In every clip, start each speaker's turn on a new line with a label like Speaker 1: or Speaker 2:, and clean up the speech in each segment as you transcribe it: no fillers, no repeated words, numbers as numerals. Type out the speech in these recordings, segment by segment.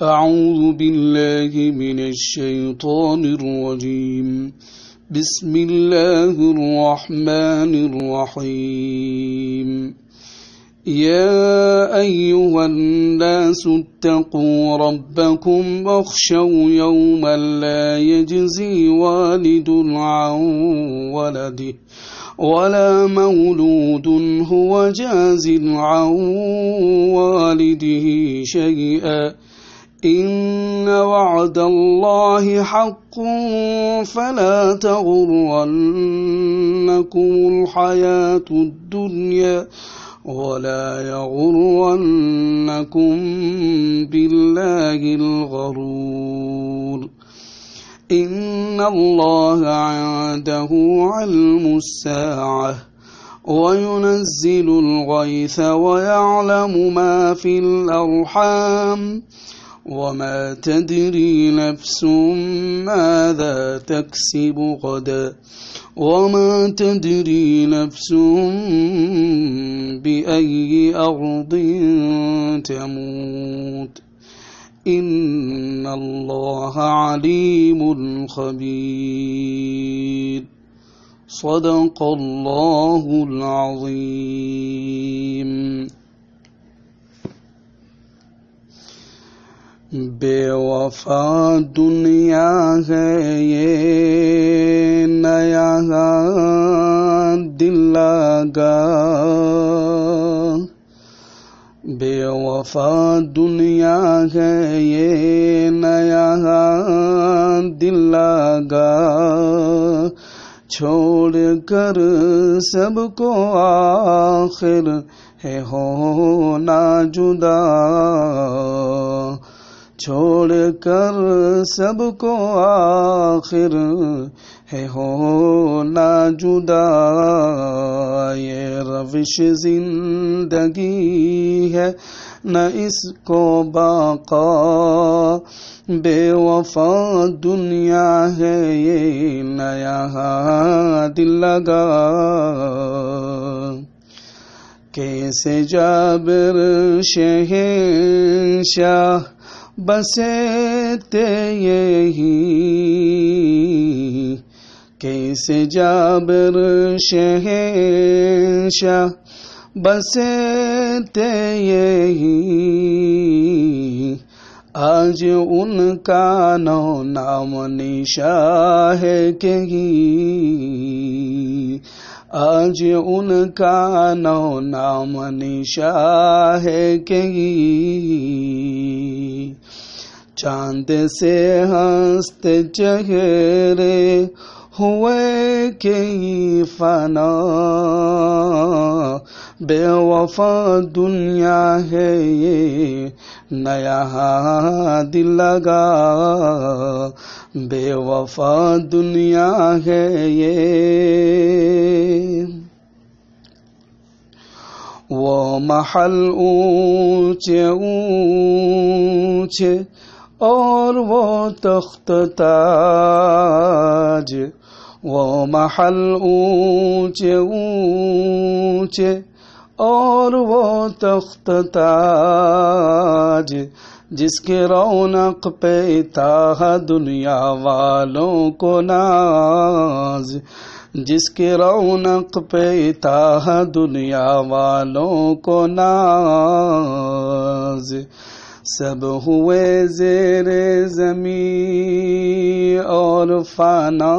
Speaker 1: أعوذ بالله من الشيطان الرجيم بسم الله الرحمن الرحيم يا أيها الناس اتقوا ربكم واخشوا يوما لا يجزي والد عن ولده ولا مولود هو جاز عن والده شيئا إن وعد الله حق فلا تغرنكم الحياة الدنيا ولا يغرنكم بالله الغرور إن الله عنده علم الساعة وينزل الغيث ويعلم ما في الأرحام وما تدري نفس ماذا تكسب غدا وما تدري نفس بأي أرض تموت إن الله عليم خبير صدق الله العظيم. بے وفا دنیا ہے یہ نیا دل لگا، بے وفا دنیا ہے یہ نیا دل لگا، چھوڑ کر سب کو آخر ہے ہونا جدا، چھوڑ کر سب کو آخر ہے ہونا جدا، یہ روش زندگی ہے نہ اس کو بقا، بے وفا دنیا ہے یہ نیا دل لگا، کیسے جابر شہنشاہ بسے تھے یہی، کیسے جابر شہنشاہ بسے تھے یہی، آج ان کا نام نشاں ہے کہیں، آج ان کا نام نشاں ہے کہیں، چاند سے ہنستے چہرے ہوئے کہیں فنا، بے وفا دنیا ہے یہ نیا دل لگا، بے وفا دنیا ہے یہ، وہ محل اونچے اونچے اور وہ تخت تاج، وہ محل اونچے اونچے اور وہ تخت تاج، جس کے رونق پہ تھا دنیا والوں کو ناز، جس کے رونق پہ تھا دنیا والوں کو ناز، سب ہوئے زیر زمین اور فنا،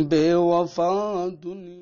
Speaker 1: بے وفا دنیا